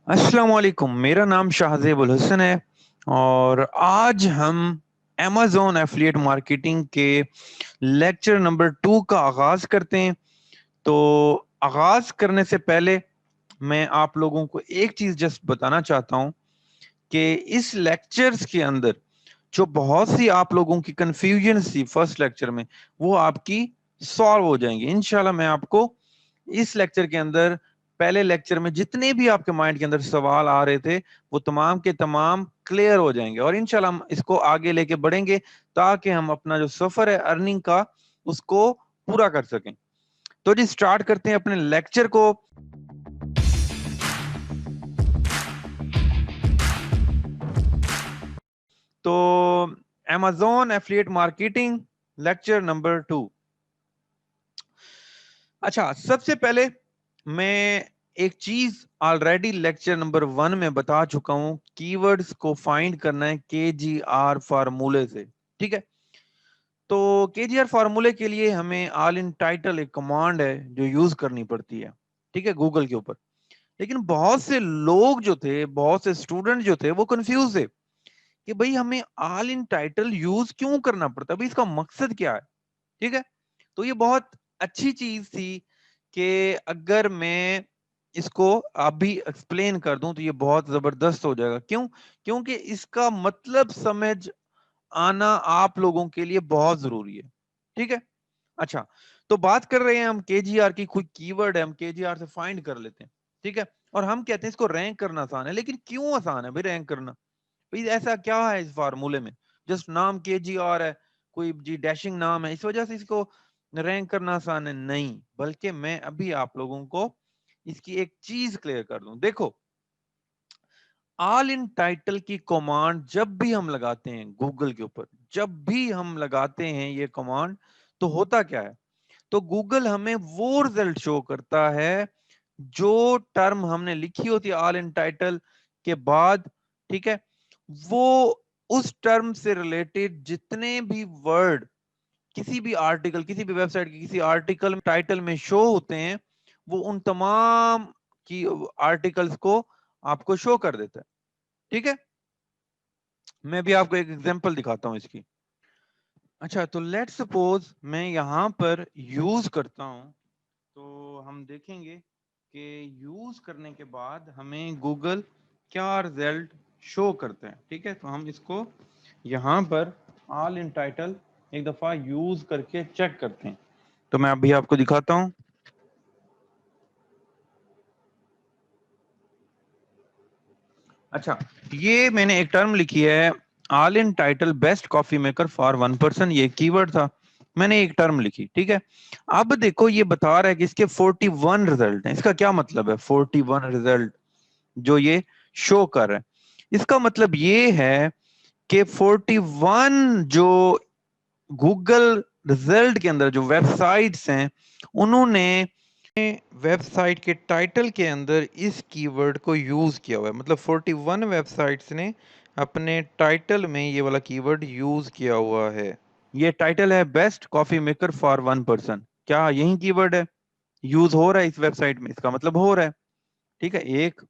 अस्सलाम वालेकुम। मेरा नाम शाहज़ेब उल हसन है और आज हम अमेज़न एफिलिएट मार्केटिंग के लेक्चर नंबर 2 का आगाज़ करते हैं। तो आगाज़ करने से पहले मैं आप लोगों को एक चीज़ जस्ट बताना चाहता हूँ कि इस लेक्चर्स के अंदर जो बहुत सी आप लोगों की कंफ्यूजन थी फर्स्ट लेक्चर में, वो आपकी सॉल्व हो जाएंगी इंशाल्लाह। मैं आपको इस लेक्चर के अंदर, पहले लेक्चर में जितने भी आपके माइंड के अंदर सवाल आ रहे थे, वो तमाम के तमाम क्लियर हो जाएंगे और इंशाल्लाह हम इसको आगे लेके बढ़ेंगे ताकि हम अपना जो सफर है अर्निंग का, उसको पूरा कर सकें। तो जी स्टार्ट करते हैं अपने लेक्चर को। तो Amazon affiliate marketing lecture number 2। अच्छा, सबसे पहले मैं एक चीज ऑलरेडी लेक्चर नंबर 1 में बता चुका हूं, कीवर्ड्स को फाइंड करना है केजीआर फार्मूले से। ठीक है, तो केजीआर फार्मूले के लिए हमें ऑल इन टाइटल एक कमांड है जो यूज करनी पड़ती है, ठीक है, गूगल के ऊपर। लेकिन बहुत से लोग जो थे, बहुत से स्टूडेंट जो थे, वो कंफ्यूज थे कि भाई हमें ऑल इन टाइटल यूज क्यों करना पड़ता है, भाई इसका मकसद क्या है। ठीक है, तो ये बहुत अच्छी चीज थी कि अगर मैं इसको अभी एक्सप्लेन कर दूं तो ये बहुत जबरदस्त हो जाएगा। क्यों? क्योंकि इसका मतलब समझ आना आप लोगों के लिए बहुत जरूरी है। ठीक है, अच्छा, तो बात कर रहे हैं हम केजीआर की, कोई कीवर्ड है हम केजीआर से फाइंड कर लेते हैं। ठीक है, और हम कहते हैं इसको रैंक करना आसान है। लेकिन क्यों आसान है भाई रैंक करना? भाई ऐसा क्या है इस फार्मूले में? जस्ट नाम केजीआर है, कोई जी डैशिंग नाम है, इस वजह से इसको रैंक करना आसान है? नहीं, बल्कि मैं अभी आप लोगों को इसकी एक चीज क्लियर कर दूं। देखो, ऑल इन टाइटल की कमांड जब भी हम लगाते हैं गूगल के ऊपर, जब भी हम लगाते हैं ये कमांड, तो होता क्या है? तो गूगल हमें वो रिजल्ट शो करता है जो टर्म हमने लिखी होती है ऑल इन टाइटल के बाद। ठीक है, वो उस टर्म से रिलेटेड जितने भी वर्ड किसी भी आर्टिकल, किसी भी वेबसाइट के किसी आर्टिकल टाइटल में शो होते हैं, वो उन तमाम की आर्टिकल्स को आपको शो कर देता है। ठीक है, मैं भी आपको एक एग्जांपल दिखाता हूं इसकी। अच्छा, तो लेट सपोज मैं यहां पर यूज करता हूं, तो हम देखेंगे कि यूज करने के बाद हमें गूगल क्या रिजल्ट शो करते हैं। ठीक है, तो हम इसको यहां पर ऑल इन टाइटल एक दफा यूज करके चेक करते हैं। तो मैं अभी आपको दिखाता हूं। अच्छा, ये मैंने एक टर्म लिखी है, all in title best coffee maker for 1 person, ये कीवर्ड था, मैंने एक टर्म लिखी। ठीक है, अब देखो ये बता रहा है कि इसके 41 रिजल्ट हैं। इसका क्या मतलब है 41 रिजल्ट जो ये शो कर रहा है? इसका मतलब ये है कि 41 जो गूगल रिजल्ट के अंदर जो वेबसाइट्स हैं, उन्होंने वेबसाइट के टाइटल के अंदर इस कीवर्ड को यूज किया हुआ है। मतलब 41 वेबसाइट्स ने अपने टाइटल में ये वाला कीवर्ड यूज किया हुआ है। ये टाइटल है best coffee maker for 1 person, क्या यही कीवर्ड है? यूज हो रहा है इस वेबसाइट में, इसका मतलब हो रहा है। ठीक है, एक,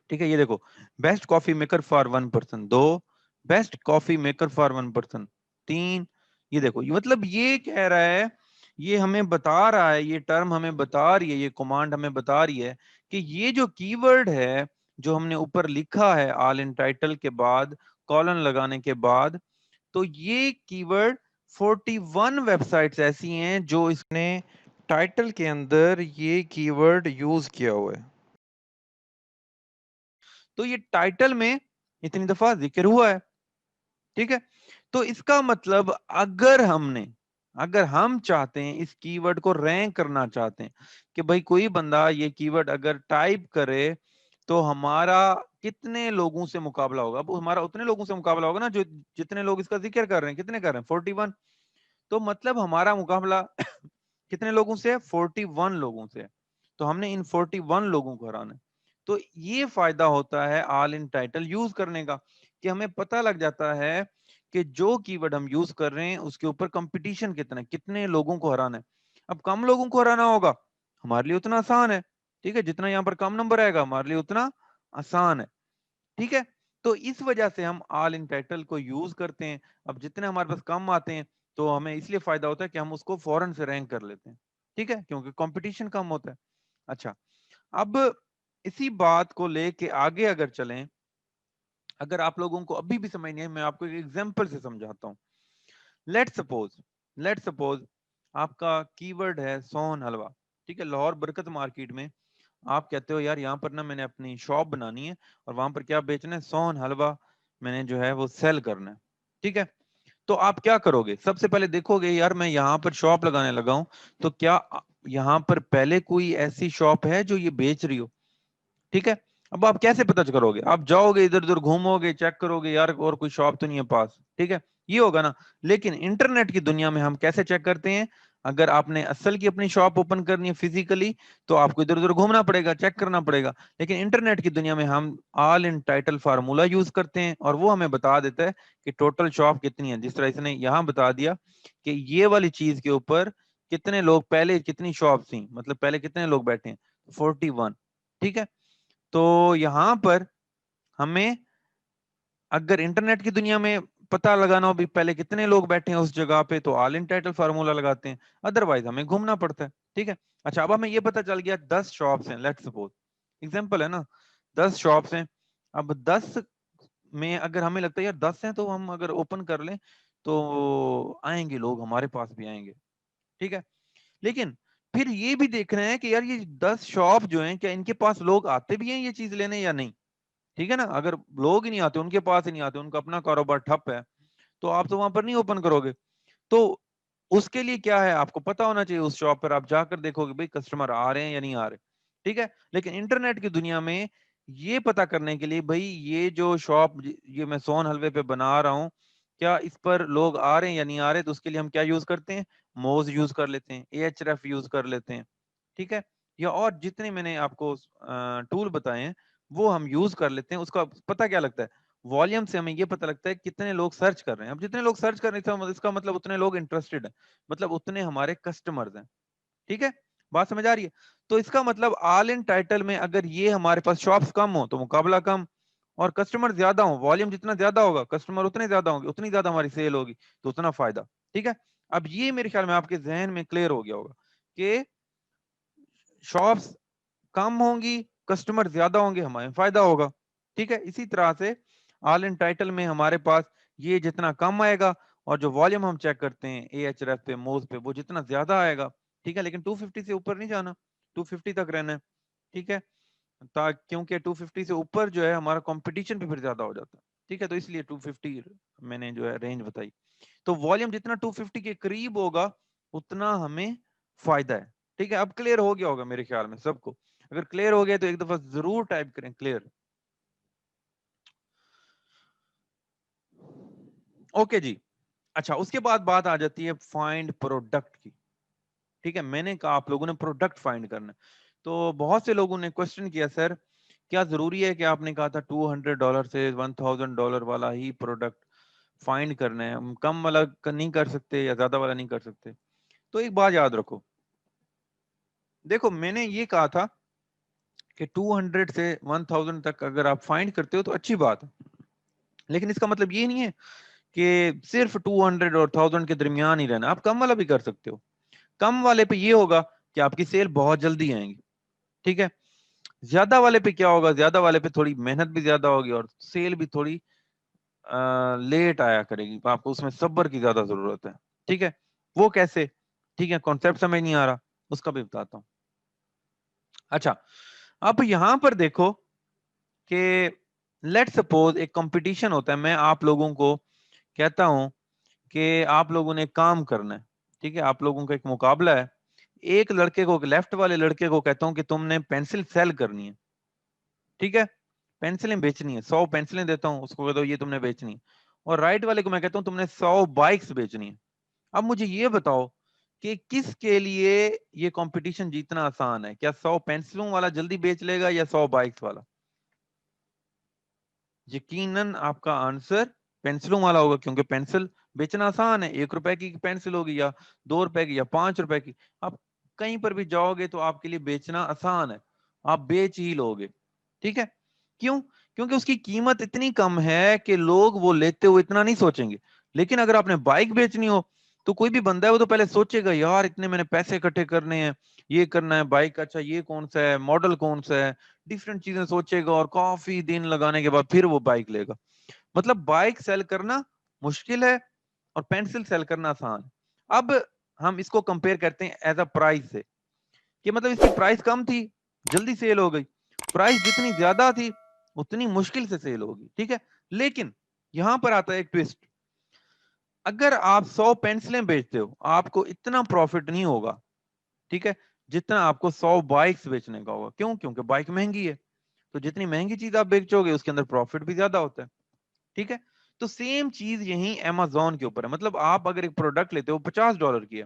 ठीक है, ये देखो, best coffee maker for 1 person, दो, best coffee maker for 1 person, तीन, ये देखो, ये मतलब ये कह रहा है, ये हमें बता रहा है, ये टर्म हमें बता रही है, ये कमांड हमें बता रही है कि ये जो कीवर्ड है जो हमने ऊपर लिखा है ऑल इन टाइटल के बाद कॉलन लगाने के बाद, तो ये कीवर्ड 41 वेबसाइट्स ऐसी हैं जो इसने टाइटल के अंदर ये कीवर्ड यूज किया हुआ है। तो ये टाइटल में इतनी दफा जिक्र हुआ है। ठीक है, तो इसका मतलब अगर हम चाहते हैं, इस कीवर्ड को रैंक करना चाहते हैं कि भाई कोई बंदा ये कीवर्ड अगर टाइप करे तो हमारा कितने लोगों से मुकाबला होगा? अब हमारा उतने लोगों से मुकाबला होगा ना जो जितने लोग इसका जिक्र कर रहे हैं। कितने कर रहे हैं? 41। तो मतलब हमारा मुकाबला कितने लोगों से है? 41 लोगों से। तो हमने इन 41 लोगों को हराना है। तो ये फायदा होता है ऑल इन टाइटल यूज करने का, कि हमें पता लग जाता है कि जो कीवर्ड हम यूज कर रहे हैं उसके ऊपर कंपटीशन कितना है, कितने लोगों को हराना है। अब कम लोगों को हराना होगा, हमारे लिए उतना आसान है। ठीक है, जितना यहाँ पर कम नंबर आएगा हमारे लिए उतना आसान है। ठीक है, तो इस वजह से हम ऑल इन टाइटल को यूज करते हैं। अब जितने हमारे पास कम आते हैं तो हमें इसलिए फायदा होता है कि हम उसको फौरन से रैंक कर लेते हैं। ठीक है, क्योंकि कंपटीशन कम होता है। अच्छा, अब इसी बात को लेके आगे अगर चलें, अगर आप लोगों को अभी भी समझ नहीं है, मैं आपको एक एग्जांपल से समझाता हूँ। लेट्स सपोज आपका कीवर्ड है सोन हलवा। ठीक है, लाहौर बरकत मार्केट में आप कहते हो यार यहाँ पर ना मैंने अपनी शॉप बनानी है और वहां पर क्या बेचना है, सोन हलवा मैंने जो है वो सेल करना है। ठीक है, तो आप क्या करोगे, सबसे पहले देखोगे यार मैं यहाँ पर शॉप लगाने लगा हूं, तो क्या यहाँ पर पहले कोई ऐसी शॉप है जो ये बेच रही हो। ठीक है, अब आप कैसे पता करोगे, आप जाओगे इधर उधर घूमोगे, चेक करोगे यार और कोई शॉप तो नहीं है पास। ठीक है, ये होगा ना। लेकिन इंटरनेट की दुनिया में हम कैसे चेक करते हैं, अगर आपने असल की अपनी शॉप ओपन करनी है फिजिकली तो आपको इधर उधर घूमना पड़ेगा, चेक करना पड़ेगा। लेकिन इंटरनेट की दुनिया में हम all in title formula use करते हैं और वो हमें बता देता है कि टोटल शॉप कितनी है। जिस तरह इसने यहां बता दिया कि ये वाली चीज के ऊपर कितने लोग, पहले कितनी शॉप थी, मतलब पहले कितने लोग बैठे हैं, 41। ठीक है, तो यहां पर हमें अगर इंटरनेट की दुनिया में पता लगाना हो भी पहले कितने लोग बैठे हैं उस जगह पे, तो ऑल इन टाइटल फार्मूला लगाते हैं, अदरवाइज हमें घूमना पड़ता है। ठीक है, अच्छा अब हमें ये पता चल गया 10 शॉप्स हैं, लेट्स सपोज एग्जांपल है ना, 10 शॉप्स हैं। अब 10 में अगर हमें लगता है यार 10 हैं तो हम अगर ओपन कर लें तो आएंगे लोग, हमारे पास भी आएंगे। ठीक है, लेकिन फिर ये भी देखना है कि यार ये 10 शॉप जो हैं क्या इनके पास लोग आते भी हैं ये चीज लेने या नहीं। ठीक है ना, अगर लोग ही नहीं आते, उनके पास ही नहीं आते, उनका अपना कारोबार ठप है, तो आप तो वहां पर नहीं ओपन करोगे। तो उसके लिए क्या है, आपको पता होना चाहिए, उस शॉप पर आप जाकर देखोगे भाई कस्टमर आ रहे हैं या नहीं आ रहे। ठीक है, लेकिन इंटरनेट की दुनिया में ये पता करने के लिए भाई ये जो शॉप ये मैं सोन हलवे पे बना रहा हूँ, क्या इस पर लोग आ रहे हैं या नहीं आ रहे, तो उसके लिए हम क्या यूज करते हैं, मोज यूज कर लेते हैं, एएचआरएफ यूज कर लेते हैं। ठीक है, या और जितने मैंने आपको टूल बताए हैं वो हम यूज कर लेते हैं। उसका पता क्या लगता है, वॉल्यूम से हमें ये पता लगता है कितने लोग सर्च कर रहे हैं। अब जितने लोग सर्च कर रहे हैं इसका मतलब उतने लोग इंटरेस्टेड हैं, मतलब उतने हमारे कस्टमर्स हैं। ठीक है, बात समझ आ रही है। तो इसका मतलब ऑल इन टाइटल में अगर ये हमारे पास शॉप्स कम हो तो मुकाबला कम, और कस्टमर ज्यादा हो, वॉल्यूम जितना ज्यादा होगा कस्टमर उतने ज्यादा होंगे, उतनी ज्यादा हमारी सेल होगी, तो उतना फायदा। ठीक है, अब ये मेरे ख्याल में आपके जहन में क्लियर हो गया होगा कि शॉप्स कम होंगी, कस्टमर ज्यादा होंगे, हमें फायदा होगा। ठीक है, इसी तरह से ऑल इन टाइटल में हमारे पास ये जितना कम आएगा और जो वॉल्यूम हम चेक करते हैं एएचआरएफ पे, मोज पे, वो जितना ज्यादा आएगा। ठीक है, लेकिन 250 से ऊपर नहीं जाना, 250 तक रहना है। ठीक है, क्योंकि 250 से ऊपर जो है हमारा कंपटीशन भी फिर ज्यादा हो जाता है। ठीक है, तो इसलिए 250 मैंने जो है रेंज बताई। तो वॉल्यूम जितना 250 के करीब होगा उतना हमें फायदा है। ठीक है, अब क्लियर हो गया होगा मेरे ख्याल में सबको। अगर क्लियर हो गया तो एक दफा जरूर टाइप करें क्लियर। ओके जी, अच्छा उसके बाद बात आ जाती है फाइंड प्रोडक्ट की। ठीक है, मैंने कहा आप लोगों ने प्रोडक्ट फाइंड करना है। तो बहुत से लोगों ने क्वेश्चन किया सर क्या जरूरी है कि आपने कहा था $200 से $1000 वाला ही प्रोडक्ट फाइंड करना है, हम कम वाला नहीं कर सकते या ज्यादा वाला नहीं कर सकते। तो एक बात याद रखो, देखो मैंने ये कहा था कि 200 से 1000 तक अगर आप फाइंड करते हो तो अच्छी बात है, लेकिन इसका मतलब ये नहीं है कि सिर्फ 200 और 1000 के दरमियान ही रहना, आप कम वाला भी कर सकते हो। कम वाले पे ये होगा कि आपकी सेल बहुत जल्दी आएंगी। ठीक है, ज्यादा वाले पे क्या होगा, ज्यादा वाले पे थोड़ी मेहनत भी ज्यादा होगी और सेल भी थोड़ी लेट आया करेगी, आपको उसमें सब्र की ज्यादा जरूरत है। ठीक है, वो कैसे, ठीक है कॉन्सेप्ट समझ नहीं आ रहा, उसका भी बताता हूँ। अच्छा, अब यहां पर देखो कि लेट सपोज एक कंपटीशन होता है, मैं आप लोगों को कहता हूं कि आप लोगों ने काम करना है। ठीक है, आप लोगों का एक मुकाबला है, एक लड़के को, लेफ्ट वाले लड़के को कहता हूं कि तुमने पेंसिल सेल करनी है। ठीक है, पेंसिलें बेचनी है, 100 पेंसिलें देता हूं, उसको कहता हूं ये तुमने बेचनी है। और राइट वाले को मैं कहता हूं तुमने 100 बाइक्स बेचनी है। अब मुझे ये बताओ कि किसके लिए ये कंपटीशन जीतना आसान है, क्या 100 पेंसिलों वाला जल्दी बेच लेगा या 100 बाइक्स वाला। यकीनन आपका आंसर पेंसिलों वाला होगा, क्योंकि पेंसिल बेचना आसान है, 1 रुपए की पेंसिल होगी या 2 रुपए की या 5 रुपए की, आप कहीं पर भी जाओगे तो आपके लिए बेचना आसान है। आप बेच ही लोगे। ठीक है, क्यों? क्योंकि उसकी कीमत इतनी कम है कि लोग वो लेते हुए इतना नहीं सोचेंगे। लेकिन अगर आपने बाइक बेचनी हो तो कोई भी बंदा है वो तो पहले सोचेगा, यार इतने मैंने पैसे इकट्ठे करने हैं, ये करना है, बाइक अच्छा ये कौन सा है, मॉडल कौन सा है, डिफरेंट चीजें सोचेगा और काफी दिन लगाने के बाद फिर वो बाइक लेगा। मतलब बाइक सेल करना मुश्किल है और पेंसिल सेल करना आसान। अब हम इसको कंपेयर करते हैं एज अ प्राइस से, कि मतलब इसकी प्राइस कम थी, जल्दी सेल हो गई। प्राइस जितनी ज्यादा थी उतनी मुश्किल से सेल होगी। ठीक है, लेकिन यहां पर आता है एक ट्विस्ट। अगर आप 100 पेंसिलें बेचते हो आपको इतना प्रॉफिट नहीं होगा, ठीक है, जितना आपको 100 बाइक्स बेचने का होगा। क्यों? क्योंकि बाइक महंगी है, तो जितनी महंगी चीज आप बेचोगे उसके अंदर प्रॉफिट भी ज्यादा होता है। ठीक है, तो सेम चीज यही Amazon के ऊपर है। मतलब आप अगर एक प्रोडक्ट लेते हो $50 की है,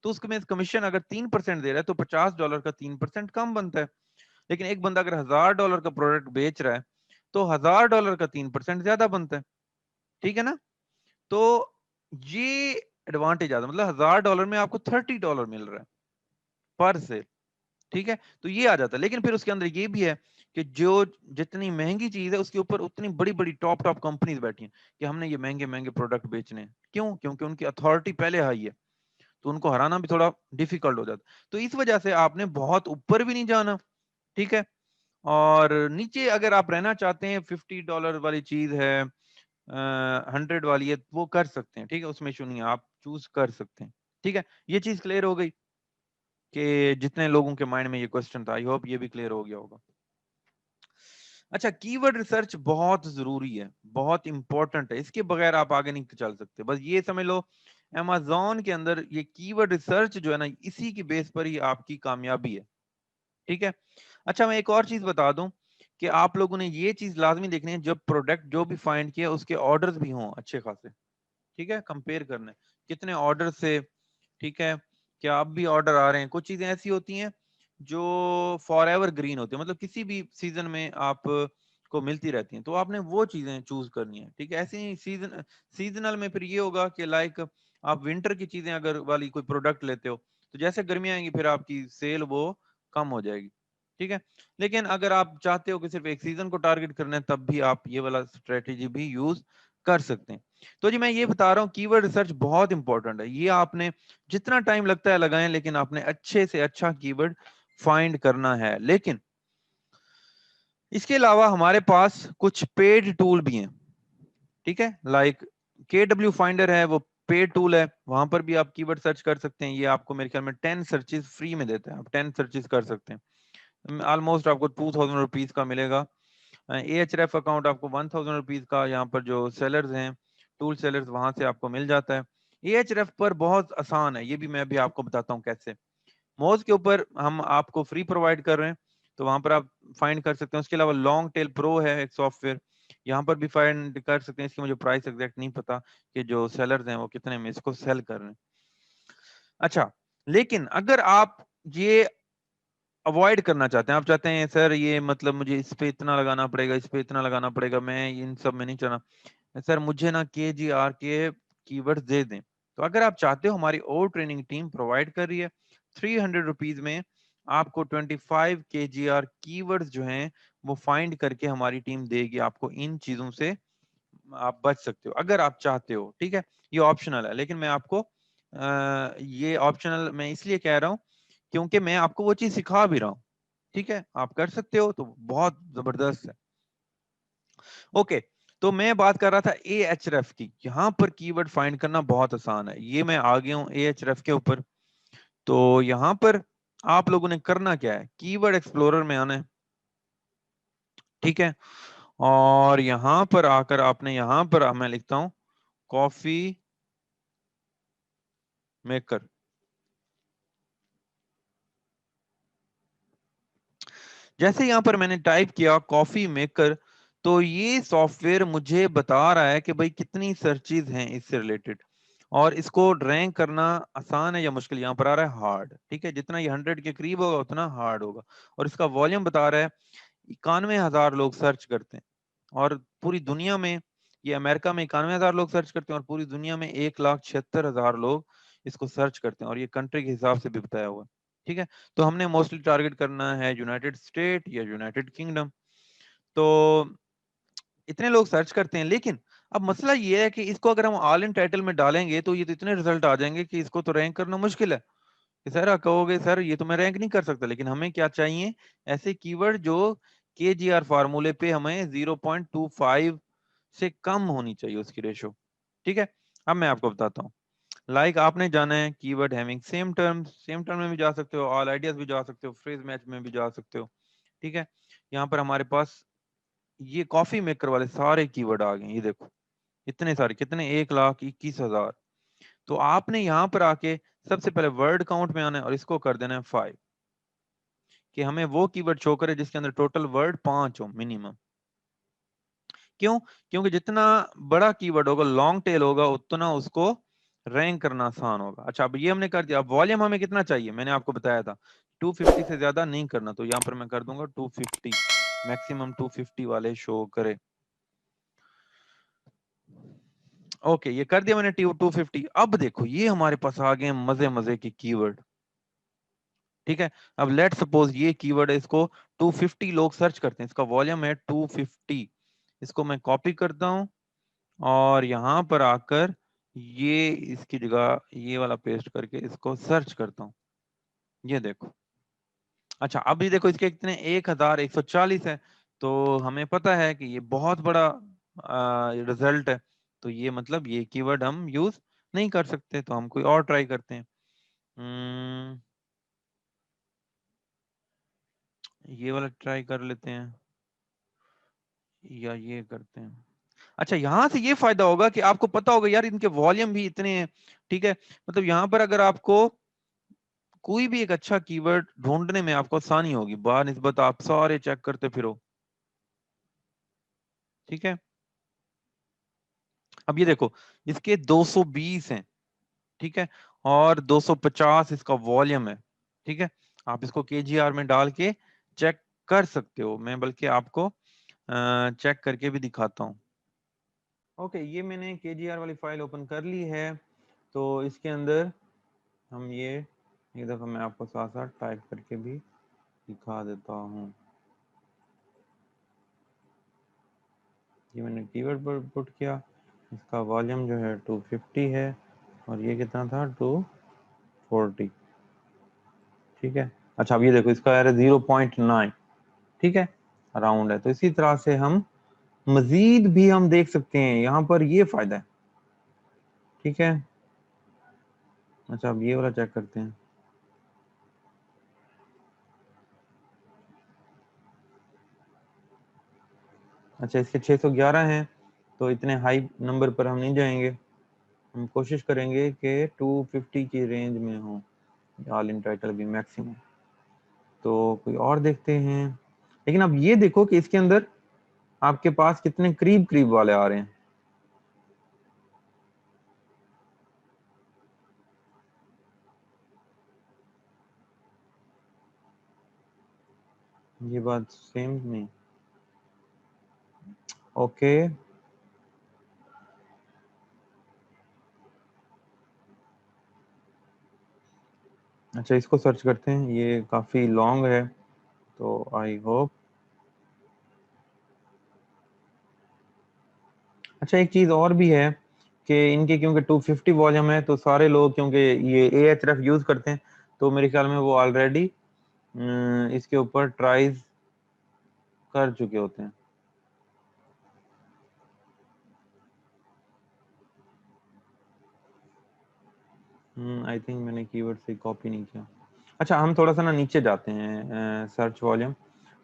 तो उसमें कमीशन अगर 3% दे रहा है तो $50 का 3% कम बनता है। लेकिन एक बंदा अगर $1000 का प्रोडक्ट बेच रहा है तो $1000 का 3% ज्यादा बनता है। ठीक है ना? तो ये एडवांटेज आता है, मतलब $1000 में आपको $30 मिल रहा है पर से। ठीक है, तो ये आ जाता है। लेकिन फिर उसके अंदर ये भी है कि जो जितनी महंगी चीज है उसके ऊपर उतनी बड़ी बड़ी टॉप टॉप कंपनीज बैठी हैं कि हमने ये महंगे महंगे प्रोडक्ट बेचने हैं। क्यों? क्योंकि उनकी अथॉरिटी पहले हाई है, तो उनको हराना भी थोड़ा डिफिकल्ट हो जाता है। तो इस वजह से आपने बहुत ऊपर भी नहीं जाना। ठीक है, और नीचे अगर आप रहना चाहते हैं, $50 वाली चीज है, 100 वाली है, वो कर सकते हैं। ठीक है, उसमें इशू नहीं है, आप चूज कर सकते हैं। ठीक है, ये चीज क्लियर हो गई कि जितने लोगों के माइंड में ये क्वेश्चन था, आई होप ये भी क्लियर हो गया होगा। अच्छा, कीवर्ड रिसर्च बहुत जरूरी है, बहुत इंपॉर्टेंट है, इसके बगैर आप आगे नहीं चल सकते। बस ये समझ लो Amazon के अंदर ये कीवर्ड रिसर्च जो है ना, इसी की बेस पर ही आपकी कामयाबी है। ठीक है, अच्छा मैं एक और चीज बता दूं कि आप लोगों ने ये चीज लाजमी देखनी है, जब प्रोडक्ट जो भी फाइंड किया उसके ऑर्डर्स भी हों अच्छे खासे। ठीक है, कंपेयर करना है कितने ऑर्डर से। ठीक है, क्या अब भी ऑर्डर आ रहे हैं। कुछ चीजें ऐसी होती हैं जो फॉर एवर ग्रीन होती है, मतलब किसी भी सीजन में आप को मिलती रहती हैं, तो आपने वो चीजें चूज करनी है। ठीक है, ऐसे ही सीजनल में फिर ये होगा कि लाइक आप विंटर की चीजें अगर वाली कोई प्रोडक्ट लेते हो तो जैसे गर्मी आएंगी फिर आपकी सेल वो कम हो जाएगी। ठीक है, लेकिन अगर आप चाहते हो कि सिर्फ एक सीजन को टारगेट करना है तब भी आप ये वाला स्ट्रेटेजी भी यूज कर सकते हैं। तो जी मैं ये बता रहा हूँ, कीवर्ड रिसर्च बहुत इंपॉर्टेंट है। ये आपने जितना टाइम लगता है लगाएं, लेकिन आपने अच्छे से अच्छा कीवर्ड फाइंड करना है। लेकिन इसके अलावा हमारे पास कुछ पेड टूल भी हैं। ठीक है, लाइक KW फाइंडर है, वो पेड टूल है, वहां पर भी आप कीवर्ड सर्च कर सकते हैं। ये आपको मेरे ख्याल में 10 सर्चेस फ्री में देता है, आप 10 सर्चेस कर सकते हैं। ऑलमोस्ट आपको ₹2000 का मिलेगा। Ahref अकाउंट आपको ₹1000 का, यहाँ पर जो सेलर्स हैं, टूल सेलर्स, वहां से आपको मिल जाता है। Ahref पर बहुत आसान है, ये भी मैं भी आपको बताता हूँ कैसे। मोज के ऊपर हम आपको फ्री प्रोवाइड कर रहे हैं, तो वहां पर आप फाइंड कर सकते हैं। उसके अलावा लॉन्ग टेल प्रो है एक सॉफ्टवेयर, यहाँ पर भी फाइंड कर सकते हैं। इसकी मुझे प्राइस एग्जैक्ट नहीं पता कि जो सेलर्स हैं वो कितने में इसको सेल कर रहे हैं। अच्छा, लेकिन अगर आप ये अवॉइड करना चाहते हैं, आप चाहते हैं सर ये मतलब मुझे इस पे इतना लगाना पड़ेगा, इस पे इतना लगाना पड़ेगा, मैं इन सब में नहीं चलना, सर मुझे ना KGR के कीवर्ड्स दे दें, तो अगर आप चाहते हो, हमारी और ट्रेनिंग टीम प्रोवाइड कर रही है। ₹300 में आपको 25 KGR कीवर्ड्स जो हैं वो फाइंड करके हमारी टीम देगी आपको। इन चीजों से आप बच सकते हो अगर आप चाहते हो। ठीक है, ये ऑप्शनल है, लेकिन मैं आपको ये ऑप्शनल मैं इसलिए कह रहा हूँ क्योंकि मैं आपको वो चीज सिखा भी रहा हूँ। ठीक है, आप कर सकते हो तो बहुत जबरदस्त है। ओके, तो मैं बात कर रहा था Ahref की। यहाँ पर कीवर्ड फाइंड करना बहुत आसान है। ये मैं आ गया हूँ Ahref के ऊपर। तो यहाँ पर आप लोगों ने करना क्या है, कीवर्ड एक्सप्लोरर में आना है। ठीक है, और यहाँ पर आकर आपने, यहाँ पर मैं लिखता हूँ कॉफी मेकर। जैसे यहाँ पर मैंने टाइप किया कॉफी मेकर, तो ये सॉफ्टवेयर मुझे बता रहा है कि भाई कितनी सर्चेज हैं इससे रिलेटेड, और इसको रैंक करना आसान है या मुश्किल। यहाँ पर आ रहा है हार्ड। ठीक है, जितना ये 100 के करीब होगा उतना हार्ड होगा। और इसका वॉल्यूम बता रहा है 91,000 लोग सर्च करते हैं, और पूरी दुनिया में, ये अमेरिका में 91,000 लोग सर्च करते हैं और पूरी दुनिया में 1,76,000 लोग इसको सर्च करते हैं, और ये कंट्री के हिसाब से भी बताया हुआ है। ठीक है, तो हमने मोस्टली टारगेट करना है यूनाइटेड स्टेट या यूनाइटेड किंगडम। तो इतने लोग सर्च करते हैं, लेकिन अब मसला ये है कि इसको अगर हम ऑल इन टाइटल में डालेंगे तो ये तो इतने रिजल्ट आ जाएंगे कि इसको तो रैंक करना मुश्किल है। कि सर आप कहोगे सर ये तो मैं रैंक नहीं कर सकता, लेकिन हमें क्या चाहिए, ऐसे कीवर्ड जो केजीआर फार्मूले पे हमें 0.25 से कम होनी चाहिए उसकी रेशो। ठीक है, अब मैं आपको बताता हूँ। आपने जाना है keyword having same terms, same term में भी जा सकते हो, ऑल आइडियाज भी जा सकते हो, फ्रेज मैच में भी जा सकते हो। ठीक है, यहाँ पर हमारे पास ये कॉफी मेकर वाले सारे कीवर्ड आ गए, ये देखो इतने सारे, कितने, 1,21,000। तो आपने यहाँ पर आके सबसे पहले वर्ड काउंट में आना है और इसको कर देना है 5, कि हमें वो कीवर्ड शो करे जिसके अंदर टोटल वर्ड 5 हो मिनिमम। क्यों? क्योंकि जितना बड़ा कीवर्ड होगा, लॉन्ग टेल होगा, उतना उसको रैंक करना आसान होगा। अच्छा, अब ये हमने कर दिया। अब वॉल्यूम हमें कितना चाहिए, मैंने आपको बताया था 250 से ज्यादा नहीं करना, तो यहाँ पर मैं कर दूंगा 250, मैक्सिमम 250 वाले शो करे। ओके, ये कर दिया मैंने 250। अब देखो ये हमारे पास आ गए मजे मजे के कीवर्ड। ठीक है, अब लेट सपोज ये कीवर्ड है, इसको 250 लोग सर्च करते हैं, इसका वॉल्यूम है 250। इसको मैं कॉपी करता हूं और यहां पर आकर ये इसकी जगह ये वाला पेस्ट करके इसको सर्च करता हूं। ये देखो, अच्छा अब ये देखो इसके कितने, 1,140 है। तो हमें पता है कि ये बहुत बड़ा रिजल्ट है। तो ये मतलब ये कीवर्ड हम यूज नहीं कर सकते, तो हम कोई और ट्राई करते हैं। हम्म, ये वाला ट्राई कर लेते हैं, या ये करते हैं। अच्छा, यहां से ये फायदा होगा कि आपको पता होगा यार इनके वॉल्यूम भी इतने हैं। ठीक है, मतलब यहां पर अगर आपको कोई भी एक अच्छा कीवर्ड ढूंढने में आपको आसानी होगी, बानिस्बत आप सारे चेक करते फिरो। ठीक है, अब ये देखो इसके 220 हैं। ठीक है, और 250 इसका वॉल्यूम है। ठीक है, आप इसको केजीआर में डाल के चेक कर सकते हो, मैं बल्कि आपको चेक करके भी दिखाता हूँ। ओके, ये मैंने केजीआर वाली फाइल ओपन कर ली है। तो इसके अंदर हम ये एक दफ़ा मैं आपको साथ साथ टाइप करके भी दिखा देता हूँ। ये मैंने कीवर्ड पर पुट किया, इसका वॉल्यूम जो है 250 है, और ये कितना था 240। ठीक है, अच्छा अब ये देखो इसका है 0.9। ठीक है, अराउंड है। तो इसी तरह से हम मजीद भी हम देख सकते हैं, यहाँ पर ये फायदा है। ठीक है, अच्छा अब ये वाला चेक करते हैं। अच्छा, इसके 611 हैं, तो इतने हाई नंबर पर हम नहीं जाएंगे। हम कोशिश करेंगे कि 250 की रेंज में हो, ऑल इन टाइटल भी मैक्सिमम। तो कोई और देखते हैं, लेकिन अब ये देखो कि इसके अंदर आपके पास कितने करीब करीब वाले आ रहे हैं। ये बात सेम नहीं। ओके, अच्छा इसको सर्च करते हैं, ये काफी लॉन्ग है, तो आई होप। अच्छा, एक चीज और भी है कि इनके क्योंकि 250 वॉल्यूम है, तो सारे लोग क्योंकि ये एएचएफ यूज करते हैं, तो मेरे ख्याल में वो ऑलरेडी इसके ऊपर ट्राइज कर चुके होते हैं। आई थिंक मैंने कीवर्ड से कॉपी नहीं किया। अच्छा, हम थोड़ा सा ना नीचे जाते हैं, सर्च वॉल्यूम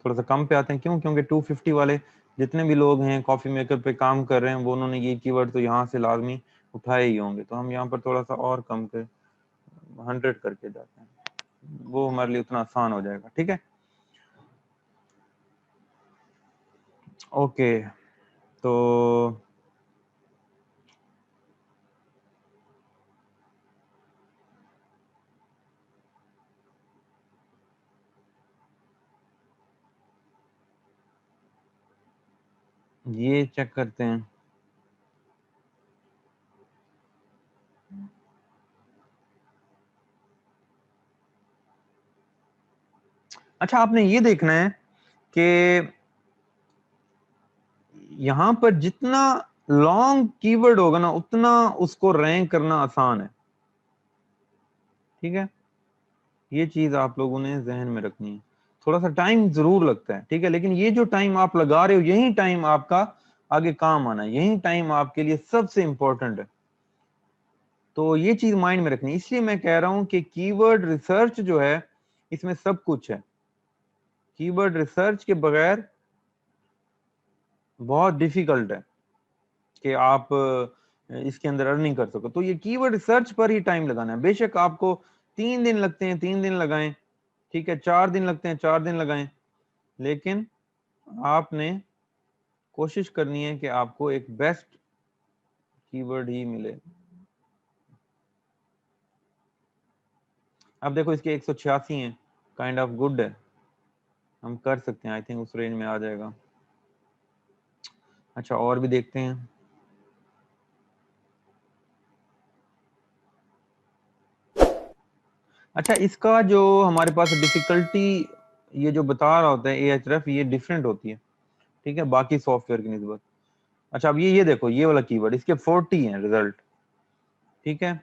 थोड़ा सा कम पे आते हैं। क्यों? क्योंकि 250 वाले जितने भी लोग हैं कॉफी मेकर पे काम कर रहे हैं, वो उन्होंने ये कीवर्ड तो यहाँ से लाजमी उठाए ही होंगे। तो हम यहाँ पर थोड़ा सा और कम कर 100 करके जाते हैं, वो हमारे लिए उतना आसान हो जाएगा। ठीक है, ओके, तो ये चेक करते हैं। अच्छा, आपने ये देखना है कि यहां पर जितना लॉन्ग कीवर्ड होगा ना उतना उसको रैंक करना आसान है। ठीक है, ये चीज आप लोगों ने जहन में रखनी है। थोड़ा सा टाइम जरूर लगता है, ठीक है, लेकिन ये जो टाइम आप लगा रहे हो यही टाइम आपका आगे काम आना है, यही टाइम आपके लिए सबसे इंपॉर्टेंट है। तो ये चीज माइंड में रखनी है। इसलिए मैं कह रहा हूं कि कीवर्ड रिसर्च जो है इसमें सब कुछ है। कीवर्ड रिसर्च के बगैर बहुत डिफिकल्ट है कि आप इसके अंदर अर्निंग कर सको। तो ये कीवर्ड रिसर्च पर ही टाइम लगाना है। बेशक आपको 3 दिन लगते हैं 3 दिन लगाएं, ठीक है, 4 दिन लगते हैं 4 दिन लगाएं, लेकिन आपने कोशिश करनी है कि आपको एक बेस्ट कीवर्ड ही मिले। अब देखो इसके 186 हैं, काइंड ऑफ गुड है, हम कर सकते हैं, आई थिंक उस रेंज में आ जाएगा। अच्छा, और भी देखते हैं। अच्छा, इसका जो हमारे पास डिफिकल्टी ये जो बता रहा होता है Ahref, ये डिफरेंट होती है, ठीक है, बाकी सॉफ्टवेयर की निस्बत। अच्छा, अब ये देखो ये वाला कीवर्ड, इसके 40 हैं रिजल्ट, ठीक है,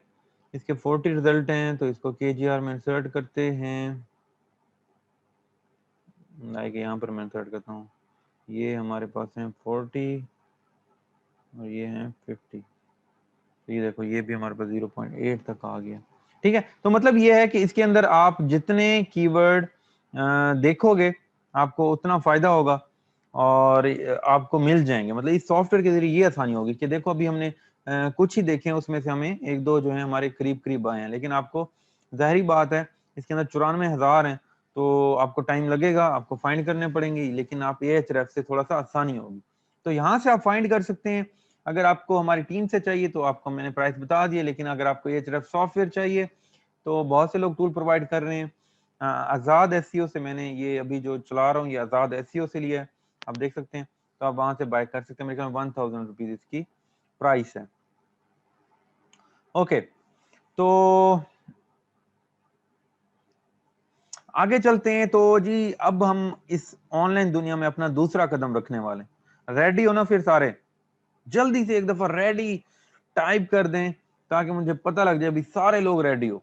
इसके 40 रिजल्ट हैं। तो इसको KGR में इंसर्ट करते हैं, लाइक यहाँ पर मैं इंसर्ट करता हूँ। ये हमारे पास है 40 और ये है 50। तो ये देखो ये भी हमारे पास 0.8 तक आ गया, ठीक है। तो मतलब ये है कि इसके अंदर आप जितने कीवर्ड देखोगे आपको उतना फायदा होगा और आपको मिल जाएंगे। मतलब इस सॉफ्टवेयर के जरिए ये आसानी होगी कि देखो अभी हमने कुछ ही देखे हैं, उसमें से हमें एक दो जो है हमारे करीब करीब आए हैं, लेकिन आपको जाहिर बात है इसके अंदर 94,000 हैं, तो आपको टाइम लगेगा, आपको फाइंड करने पड़ेंगे, लेकिन आप Ahref से थोड़ा सा आसानी होगी। तो यहाँ से आप फाइंड कर सकते हैं। अगर आपको हमारी टीम से चाहिए तो आपको मैंने प्राइस बता दिया, लेकिन अगर आपको Ahref सॉफ्टवेयर चाहिए तो बहुत से लोग टूल प्रोवाइड कर रहे हैं। आजाद SEO से मैंने ये अभी जो चला रहा हूँ ये आजाद SEO से लिया है, आप देख सकते हैं, तो आप वहां से बाय कर सकते हैं। मेरे ख्याल में 1000 रुपीज इसकी प्राइस है। ओके, तो आगे चलते हैं। तो जी अब हम इस ऑनलाइन दुनिया में अपना दूसरा कदम रखने वाले हैं। रेडी हो ना फिर सारे? जल्दी से एक दफा रेडी टाइप कर दें ताकि मुझे पता लग जाए अभी सारे लोग रेडी हो।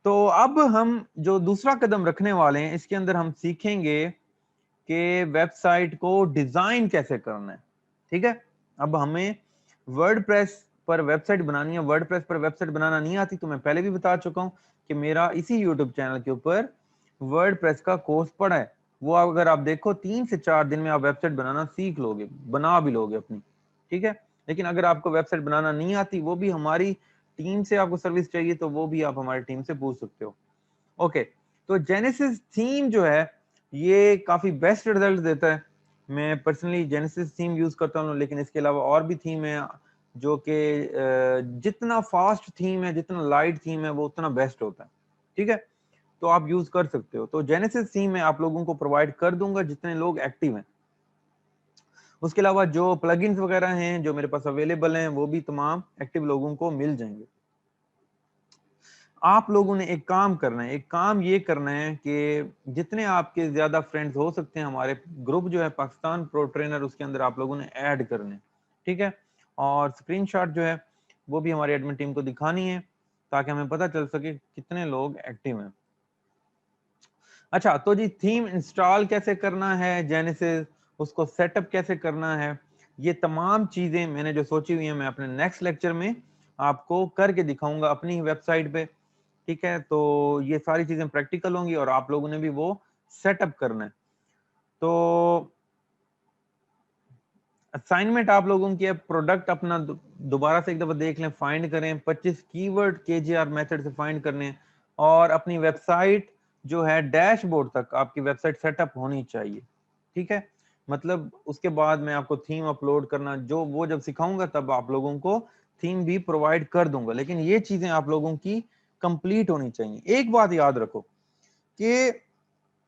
तो अब हम जो दूसरा कदम रखने वाले हैं इसके अंदर हम सीखेंगे कि वेबसाइट को डिजाइन कैसे करना है, ठीक है। अब हमें वर्डप्रेस पर वेबसाइट बनानी है। वर्डप्रेस पर वेबसाइट बनाना नहीं आती तो मैं पहले भी बता चुका हूं कि मेरा इसी यूट्यूब चैनल के ऊपर वर्डप्रेस का कोर्स पड़ा है। वो अगर आप देखो 3 से 4 दिन में आप वेबसाइट बनाना सीख लोगे, बना भी लोगे अपनी, ठीक है। लेकिन अगर आपको वेबसाइट बनाना नहीं आती, वो भी हमारी टीम से आपको सर्विस चाहिए, तो वो भी आप हमारी टीम से पूछ सकते हो। ओके, तो जेनेसिस थीम जो है ये काफी बेस्ट रिजल्ट देता है। मैं पर्सनली जेनेसिस थीम यूज करता हूँ, लेकिन इसके अलावा और भी थीम है जो कि जितना फास्ट थीम है, जितना लाइट थीम है, वो उतना बेस्ट होता है, ठीक है। तो आप यूज कर सकते हो। तो जेनेसिस थीम मैं आप लोगों को प्रोवाइड कर दूंगा जितने लोग एक्टिव हैं। उसके अलावा जो प्लगइन्स वगैरह हैं जो मेरे पास अवेलेबल हैं वो भी तमाम एक्टिव लोगों को मिल जाएंगे। आप लोगों ने एक काम करना है, एक काम ये करना है कि जितने आपके ज्यादा फ्रेंड्स हो सकते हैं, हमारे ग्रुप जो है पाकिस्तान प्रो ट्रेनर, उसके अंदर आप लोगों ने ऐड करने, ठीक है। और स्क्रीनशॉट जो है वो भी हमारी एडमिन टीम को दिखानी है ताकि हमें पता चल सके कितने लोग एक्टिव हैं। अच्छा, तो जी थीम इंस्टॉल कैसे करना है जेनेसिस, उसको सेटअप कैसे करना है, ये तमाम चीजें मैंने जो सोची हुई है मैं अपने नेक्स्ट लेक्चर में आपको करके दिखाऊंगा अपनी वेबसाइट पे, ठीक है। तो ये सारी चीजें प्रैक्टिकल होंगी और आप लोगों ने भी वो सेटअप करना है। तो असाइनमेंट आप लोगों की है, प्रोडक्ट अपना दोबारा से एक दफा देख लें, फाइंड करें, 25 कीवर्ड KGR मेथड से फाइंड करने हैं, और अपनी वेबसाइट जो है डैशबोर्ड तक आपकी वेबसाइट सेटअप होनी चाहिए, ठीक है। मतलब उसके बाद मैं आपको थीम अपलोड करना जो वो जब सिखाऊंगा तब आप लोगों को थीम भी प्रोवाइड कर दूंगा, लेकिन ये चीजें आप लोगों की कंप्लीट होनी चाहिए। एक बात याद रखो कि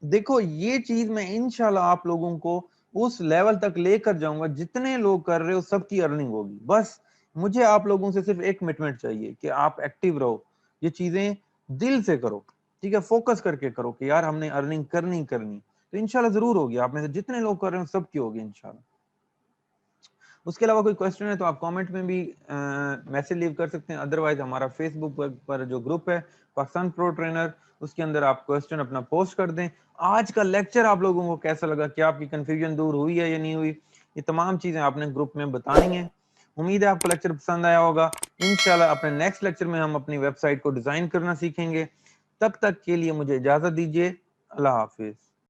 देखो ये चीज मैं इंशाल्लाह आप लोगों को उस लेवल तक लेकर जाऊंगा जितने लोग कर रहे हो सबकी अर्निंग होगी। बस मुझे आप लोगों से सिर्फ एक कमिटमेंट चाहिए कि आप एक्टिव रहो, ये चीजें दिल से करो, ठीक है, फोकस करके करो कि यार हमने अर्निंग करनी करनी, तो इंशाल्लाह जरूर होगी। आप में से जितने लोग कर रहे हो सबकी होगी इंशाल्लाह। उसके अलावा कोई क्वेश्चन है तो आप कमेंट में भी मैसेज लीव कर सकते हैं, अदरवाइज हमारा फेसबुक पर जो ग्रुप है पाकिस्तान प्रो ट्रेनर, उसके अंदर आप क्वेश्चन अपना पोस्ट कर दें। आज का लेक्चर आप लोगों को कैसा लगा, क्या आपकी कंफ्यूजन दूर हुई है या नहीं हुई, ये तमाम चीजें आपने ग्रुप में बतानी है। उम्मीद है आपको लेक्चर पसंद आया होगा। इंशाल्लाह अपने नेक्स्ट लेक्चर में हम अपनी वेबसाइट को डिजाइन करना सीखेंगे। तब तक के लिए मुझे इजाजत दीजिए। अल्लाह हाफिज।